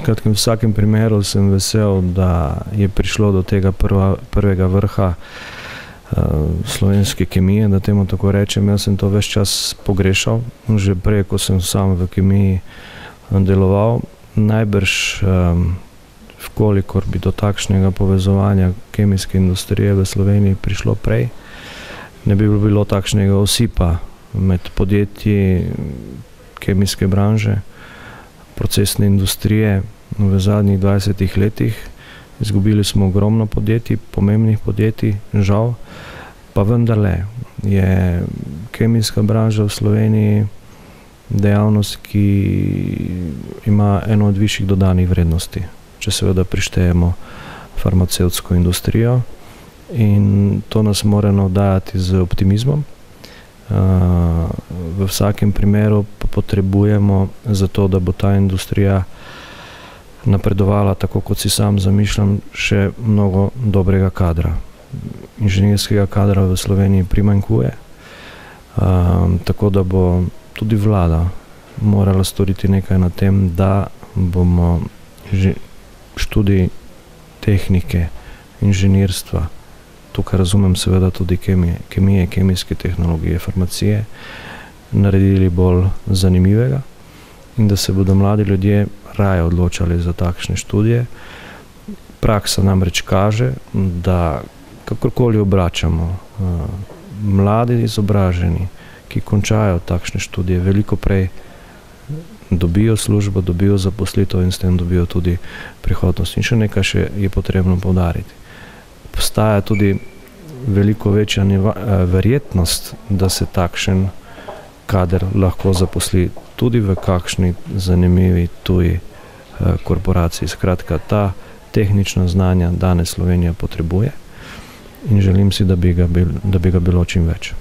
Skratka, v vsakem primeru sem vesel, da je prišlo do tega prvega vrha slovenske kemije, da temu tako rečem. Jaz sem to ves čas pogrešal, že prej, ko sem sam v kemiji deloval. Najbrž, vkolikor bi do takšnega povezovanja kemijske industrije v Sloveniji prišlo prej, ne bi bilo takšnega osipa med podjetji kemijske branže, procesne industrije v zadnjih 20 letih. Izgubili smo ogromno podjetij, pomembnih podjetij, žal, pa vendarle je kemijska branža v Sloveniji dejavnost, ki ima eno od višjih dodanih vrednosti, če seveda prištejemo farmacevtsko industrijo, in to nas mora navdajati z optimizmom. V vsakem primeru pa potrebujemo za to, da bo ta industrija napredovala tako, kot si sam zamišljam, še mnogo dobrega kadra. Inženirskega kadra v Sloveniji primanjkuje, tako da bo tudi vlada morala storiti nekaj na tem, da bomo študij tehnike, inženirstva, tukaj razumem seveda tudi kemije, kemijske tehnologije, farmacije, naredili bolj zanimivega in da se bodo mladi ljudje raje odločali za takšne študije. Praksa namreč kaže, da kakorkoli obračamo, mladi izobraženi, ki končajo takšne študije, veliko prej dobijo službo, dobijo zaposlitev in s tem dobijo tudi prihodnost. In še nekaj je potrebno poudariti. Obstaja tudi veliko večja verjetnost, da se takšen kader lahko zaposli tudi v kakšni zanimivi tuji korporaciji. Skratka, ta tehnična znanja danes Slovenija potrebuje in želim si, da bi ga bilo čim več.